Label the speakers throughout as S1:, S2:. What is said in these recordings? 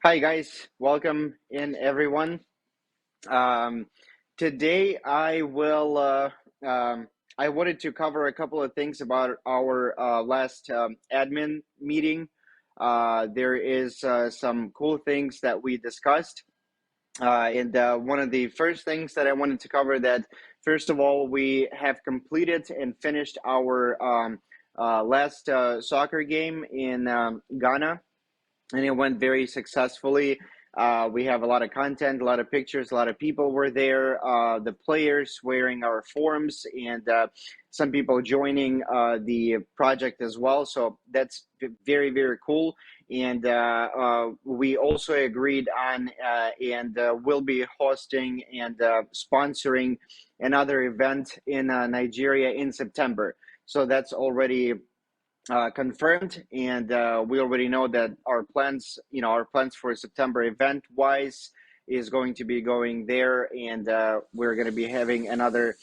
S1: Hi guys, welcome in everyone. Um, Today I wanted to cover a couple of things about our last admin meeting. There is some cool things that we discussed. And one of the first things that I wanted to cover that first of all, we have completed and finished our last soccer game in Ghana, and it went very successfully. We have a lot of content, a lot of pictures, a lot of people were there. The players wearing our forms, and some people joining the project as well. So that's very, very cool. And we also agreed on and will be hosting and sponsoring another event in Nigeria in September. So that's already confirmed, and we already know that our plans for September event wise is going to be going there, and we're going to be having another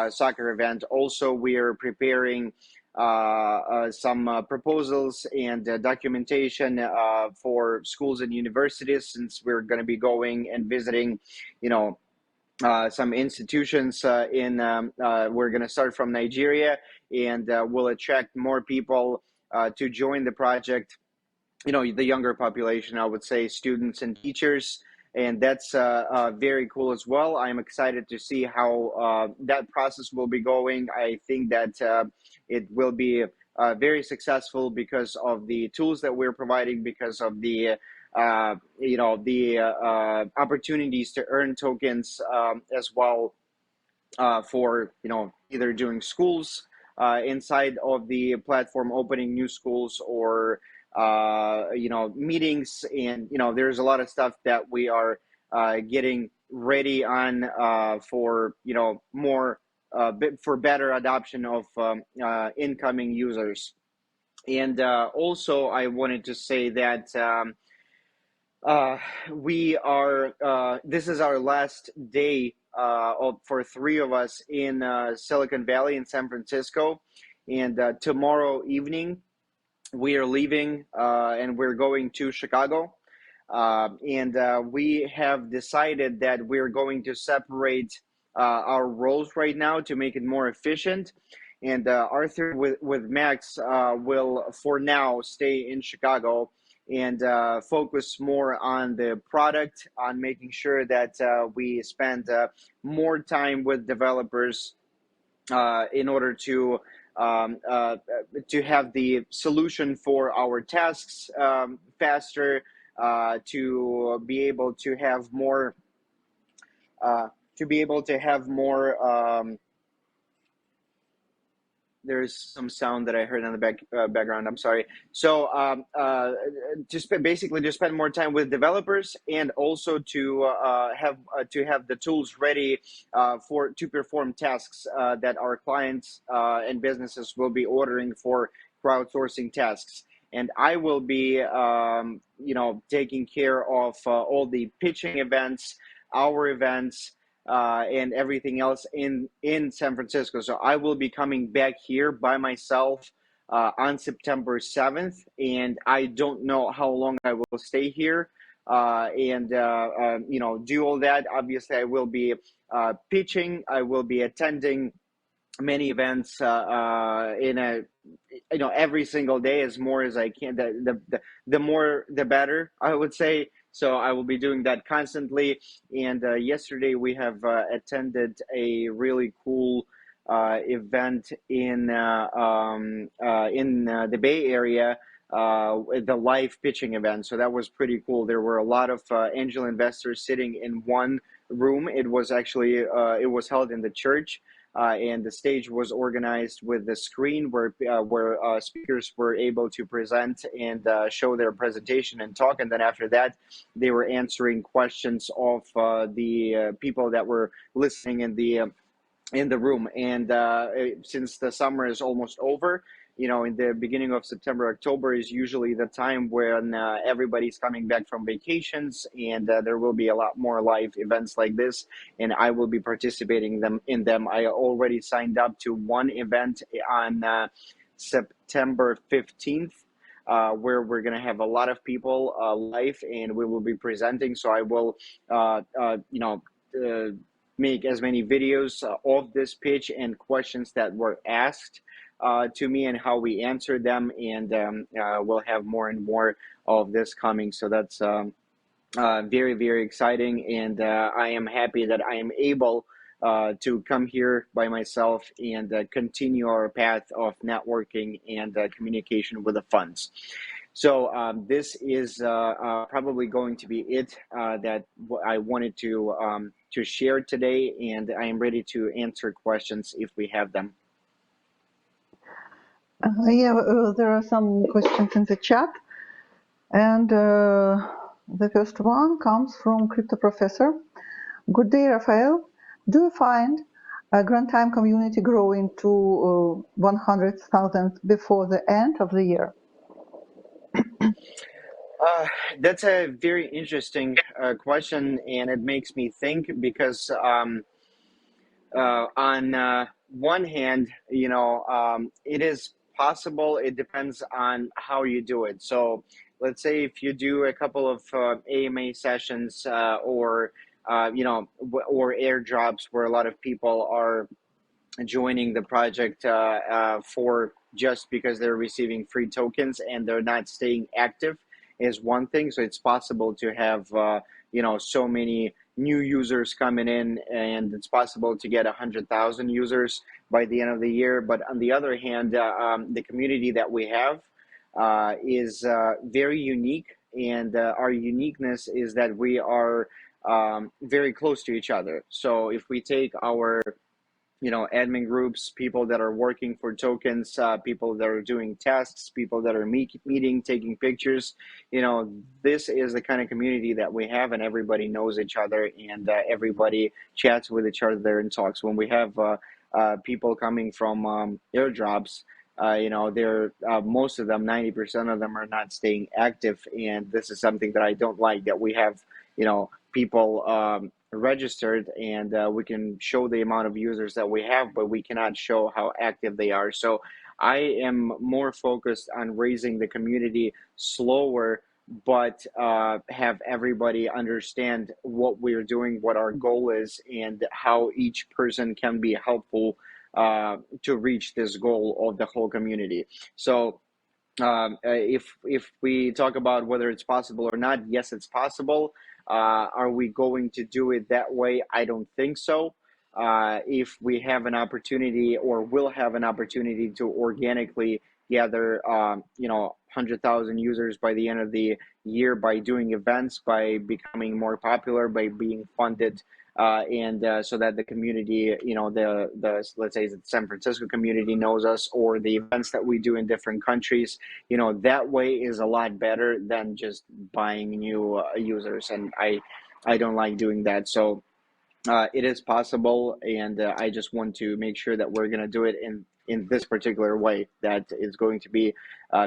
S1: soccer event. Also, we are preparing some proposals and documentation for schools and universities, since we're going to be going and visiting, you know, some institutions we're going to start from Nigeria, and we'll attract more people to join the project. The younger population, I would say, students and teachers, and that's very cool as well. I'm excited to see how that process will be going. I think that it will be very successful because of the tools that we're providing, because of the opportunities to earn tokens as well, for either doing schools inside of the platform, opening new schools, or meetings. And there's a lot of stuff that we are getting ready on for more for better adoption of incoming users. And also I wanted to say that uh, we are. This is our last day for three of us in Silicon Valley in San Francisco, and tomorrow evening we are leaving and we're going to Chicago. And we have decided that we're going to separate our roles right now to make it more efficient. And Arthur with Max will, for now, stay in Chicago and focus more on the product, on making sure that we spend more time with developers in order to have the solution for our tasks faster, to be able to have more uh, to be able to have more there's some sound that I heard in the background. I'm sorry. So basically to spend more time with developers, and also to have the tools ready for to perform tasks that our clients and businesses will be ordering for crowdsourcing tasks. And I will be, taking care of all the pitching events, our events, and everything else in San Francisco. So I will be coming back here by myself on September 7th, and I don't know how long I will stay here. And do all that. Obviously, I will be pitching. I will be attending many events in a every single day, as more as I can. The more the better, I would say. So I will be doing that constantly. And yesterday we have attended a really cool event in the Bay Area, the live pitching event. So that was pretty cool. There were a lot of angel investors sitting in one room. It was actually it was held in the church, and the stage was organized with the screen where speakers were able to present and show their presentation and talk. And then after that, they were answering questions of the people that were listening in the room. And since the summer is almost over, in the beginning of September, October is usually the time when everybody's coming back from vacations, and there will be a lot more live events like this, and I will be participating in them. I already signed up to one event on September 15th. where we're going to have a lot of people live, and we will be presenting. So I will, uh, make as many videos of this pitch and questions that were asked to me and how we answered them, and we'll have more and more of this coming. So that's very, very exciting, and I am happy that I am able to come here by myself and continue our path of networking and communication with the funds. So this is probably going to be it that I wanted to share today, and I am ready to answer questions if we have them.
S2: There are some questions in the chat, and the first one comes from Crypto Professor. Good day, Raphael. Do you find a Grand Time community growing to 100,000 before the end of the year?
S1: That's a very interesting question, and it makes me think because on one hand, it is possible. It depends on how you do it. So let's say if you do a couple of AMA sessions or airdrops where a lot of people are joining the project for just because they're receiving free tokens and they're not staying active is one thing. So it's possible to have so many new users coming in, and it's possible to get 100,000 users by the end of the year. But on the other hand, the community that we have is very unique, and our uniqueness is that we are very close to each other. So if we take our admin groups, people that are working for tokens, people that are doing tests, people that are meeting, taking pictures. This is the kind of community that we have, and everybody knows each other, and everybody chats with each other and talks. When we have people coming from airdrops, they're most of them, 90% of them, are not staying active, and this is something that I don't like. That we have, people registered, and we can show the amount of users that we have, but we cannot show how active they are. So I am more focused on raising the community slower, but have everybody understand what we're doing, what our goal is, and how each person can be helpful to reach this goal of the whole community. So if we talk about whether it's possible or not, yes, it's possible. Are we going to do it that way? I don't think so. If we have an opportunity, or will have an opportunity, to organically gather, 100,000 users by the end of the year by doing events, by becoming more popular, by being funded, and so that the community, the let's say the San Francisco community knows us, or the events that we do in different countries, that way is a lot better than just buying new users, and I don't like doing that. So it is possible, and I just want to make sure that we're going to do it in this particular way, that is going to be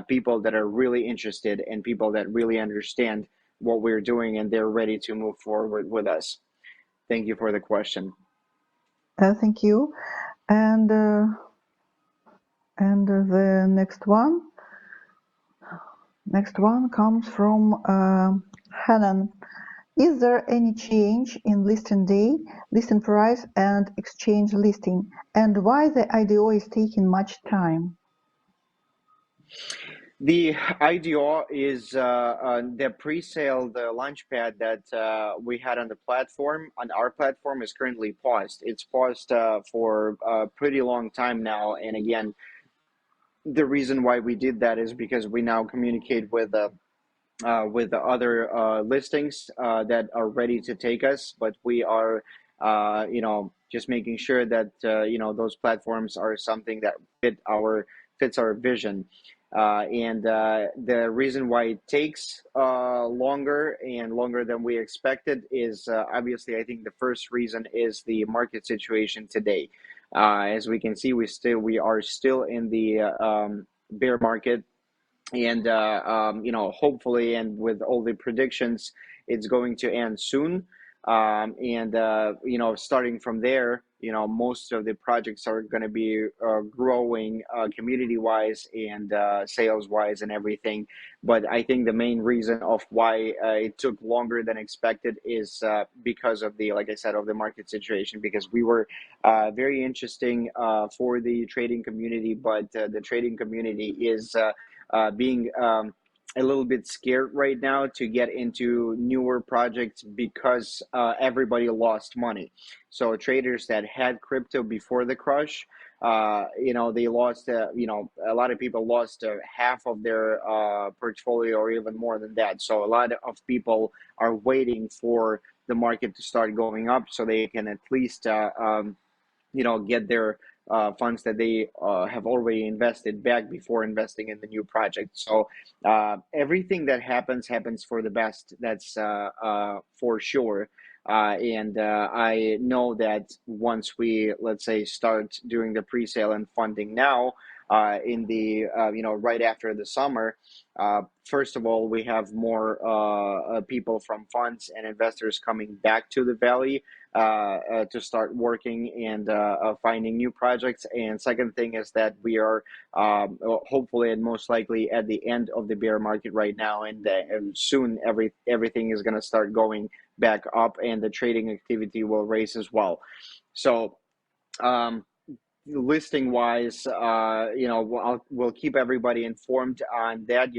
S1: people that are really interested and people that really understand what we're doing, and they're ready to move forward with us. Thank you for the question.
S2: Thank you. And the next one comes from Hanan. Is there any change in listing day, listing price, and exchange listing, and why the IDO is taking much time?
S1: The IDO is the pre-sale, the launchpad that we had on our platform is currently paused. It's paused for a pretty long time now. And again, the reason why we did that is because we now communicate with the other listings that are ready to take us, but we are, just making sure that those platforms are something that fits our vision. And the reason why it takes longer and longer than we expected is obviously, I think the first reason is the market situation today. As we can see, we are still in the bear market, and hopefully, and with all the predictions, it's going to end soon. And starting from there, most of the projects are going to be growing community wise and sales wise and everything. But I think the main reason of why it took longer than expected is because of the, like I said, of the market situation, because we were very interesting for the trading community, but the trading community is being a little bit scared right now to get into newer projects because everybody lost money. So traders that had crypto before the crush, they lost, a lot of people lost half of their portfolio or even more than that. So a lot of people are waiting for the market to start going up so they can at least get their funds that they have already invested back before investing in the new project. So everything that happens for the best. That's for sure. And I know that once we, let's say, start doing the pre-sale and funding now, in the right after the summer, first of all, we have more people from funds and investors coming back to the valley to start working and finding new projects. And second thing is that we are hopefully and most likely at the end of the bear market right now, and soon everything is going to start going back up, and the trading activity will raise as well. So listing wise, we'll keep everybody informed on that.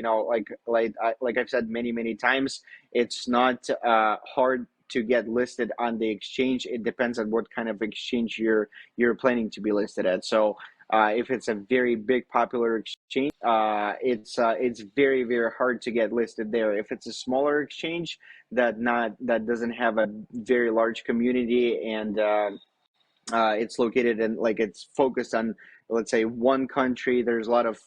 S1: Like I've said many times, it's not hard to get listed on the exchange. It depends on what kind of exchange you're planning to be listed at. So if it's a very big popular exchange, it's very hard to get listed there. If it's a smaller exchange that doesn't have a very large community, and it's located in, like, it's focused on, let's say, one country. There's a lot of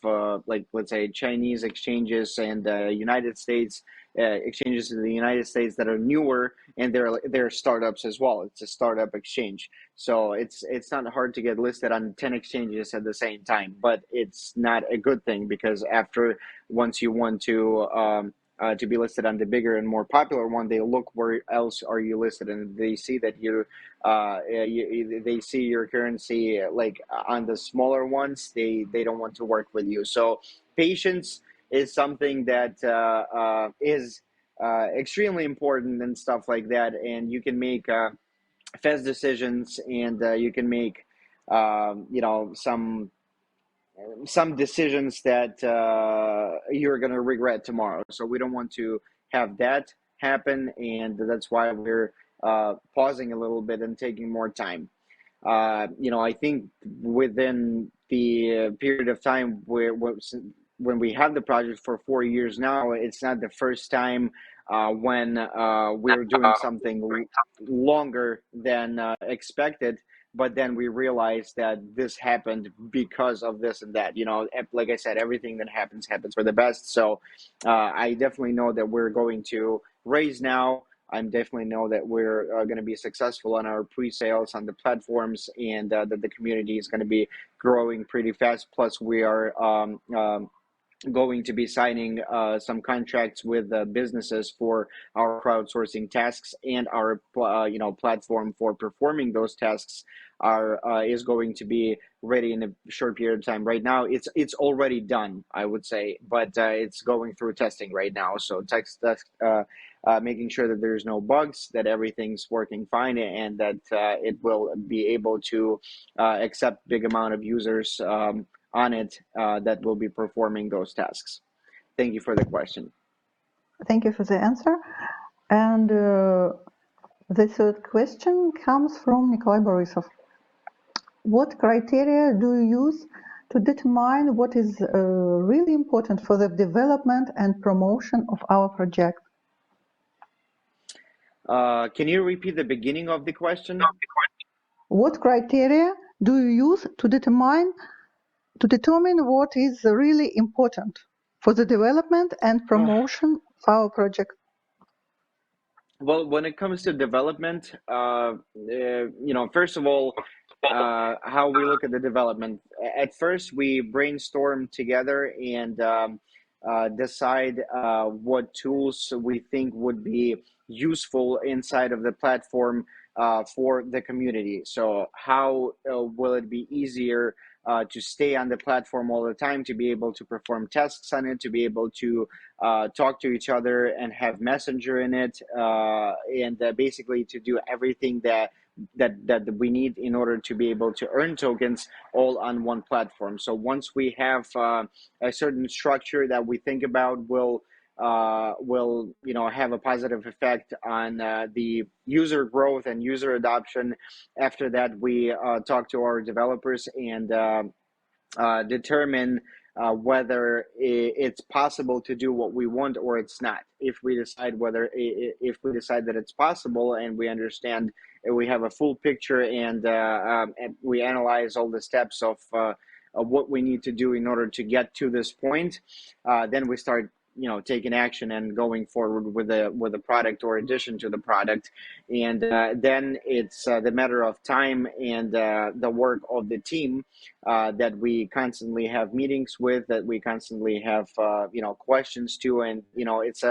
S1: let's say, Chinese exchanges and United States exchanges in the United States that are newer, and they're startups as well. It's a startup exchange, so it's not hard to get listed on 10 exchanges at the same time. But it's not a good thing, because once you want to be listed on the bigger and more popular one, they look where else are you listed, and they see that they see your currency like on the smaller ones. They don't want to work with you. So patience is something that is extremely important and stuff like that. And you can make fast decisions, and you can make some decisions that you're going to regret tomorrow. So we don't want to have that happen, and that's why we're pausing a little bit and taking more time. I think within the period of time when we have the project for 4 years now, it's not the first time when we're doing something longer than expected. But then we realized that this happened because of this and that. Like I said, everything that happens for the best. So I definitely know that we're going to raise now. I definitely know that we're going to be successful on our pre-sales on the platforms, and that the community is going to be growing pretty fast. Plus, we are going to be signing some contracts with businesses for our crowdsourcing tasks, and our platform for performing those tasks is going to be ready in a short period of time. Right now, it's already done, I would say, but it's going through testing right now. So making sure that there's no bugs, that everything's working fine, and that it will be able to accept big amount of users on it that will be performing those tasks. Thank you for the question.
S2: Thank you for the answer. And the third question comes from Nikolai Borisov. What criteria do you use to determine what is really important for the development and promotion of our project?
S1: Can you repeat the beginning of the question?
S2: What criteria do you use to determine what is really important for the development and promotion of our project?
S1: Well, when it comes to development, first of all, how we look at the development. At first, we brainstorm together and decide what tools we think would be useful inside of the platform for the community. So how will it be easier to stay on the platform all the time, to be able to perform tasks on it, to be able to talk to each other and have messenger in it, and basically to do everything that we need in order to be able to earn tokens all on one platform. So once we have a certain structure that we think about will have a positive effect on the user growth and user adoption. After that, we talk to our developers and determine whether it's possible to do what we want or it's not. If we decide that it's possible and we understand, we have a full picture, and we analyze all the steps of what we need to do in order to get to this point, then we start taking action and going forward with a product or addition to the product. And then it's the matter of time and the work of the team that we constantly have meetings with, that we constantly have questions to. And it's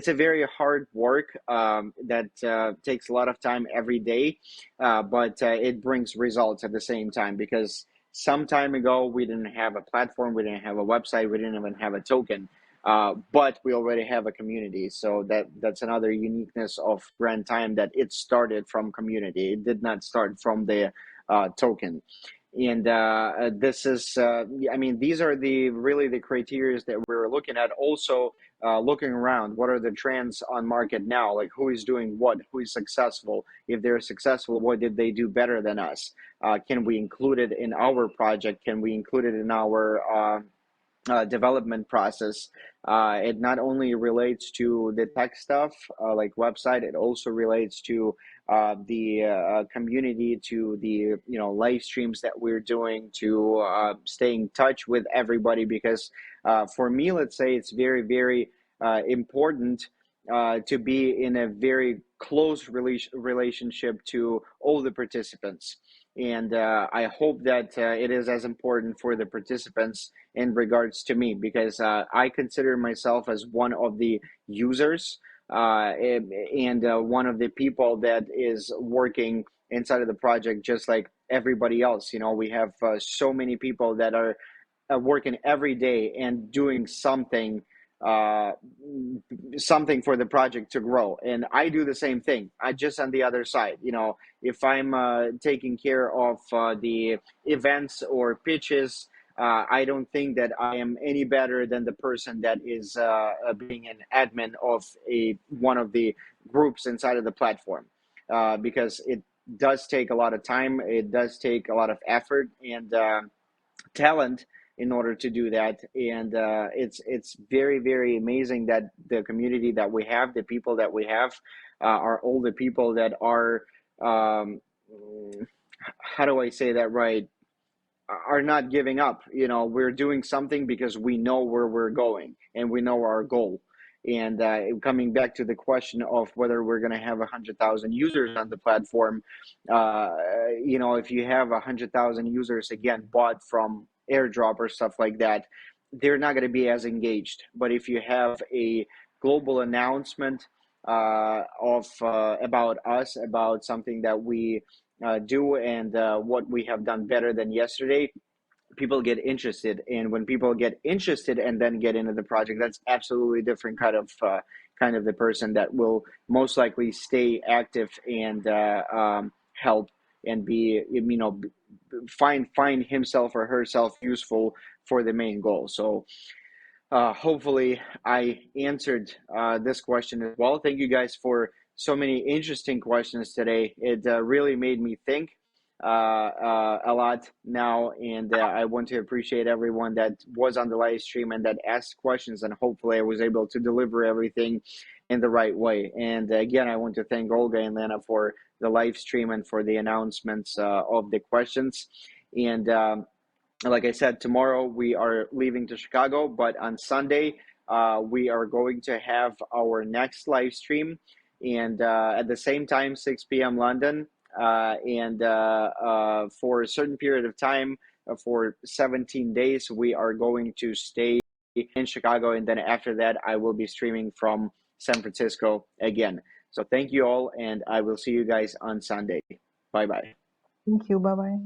S1: a very hard work that takes a lot of time every day, but it brings results at the same time, because some time ago we didn't have a platform, we didn't have a website, we didn't even have a token, but we already have a community. So that's another uniqueness of Grand Time, that it started from community. It did not start from the token. And this is, these are really the criteria that we're looking at. Also, looking around, what are the trends on market now? Like, who is doing what? Who is successful? If they're successful, what did they do better than us? Can we include it in our project? Can we include it in our development process? It not only relates to the tech stuff, like website, it also relates to the community, to the live streams that we're doing, to stay in touch with everybody. Because for me, let's say, it's very, very important to be in a very close relationship to all the participants. And I hope that it is as important for the participants in regards to me, because I consider myself as one of the users, and one of the people that is working inside of the project, just like everybody else. We have so many people that are working every day and doing something for the project to grow. And I do the same thing. I just on the other side. If I'm taking care of the events or pitches, I don't think that I am any better than the person that is being an admin of one of the groups inside of the platform, because it does take a lot of time. It does take a lot of effort and talent in order to do that. And it's very, very amazing that the community that we have, the people that we have, are all the people that are, how do I say that right, are not giving up. We're doing something because we know where we're going and we know our goal. And coming back to the question of whether we're going to have 100,000 users on the platform, if you have 100,000 users, again, bought from airdrop or stuff like that, they're not going to be as engaged. But if you have a global announcement of about us, about something that we do, and what we have done better than yesterday, people get interested. And when people get interested and then get into the project, that's absolutely different kind of the person that will most likely stay active and help and be, find himself or herself useful for the main goal. So hopefully I answered this question as well. Thank you guys for so many interesting questions today. It really made me think a lot now, and I want to appreciate everyone that was on the live stream and that asked questions, and hopefully I was able to deliver everything in the right way. And again, I want to thank Olga and Lena for the live stream and for the announcements of the questions. And like I said, tomorrow we are leaving to Chicago, but on Sunday we are going to have our next live stream, and at the same time, 6 p.m. London, and for a certain period of time, for 17 days, we are going to stay in Chicago, and then after that, I will be streaming from San Francisco again. So thank you all, and I will see you guys on Sunday. Bye bye.
S2: Thank you. Bye bye.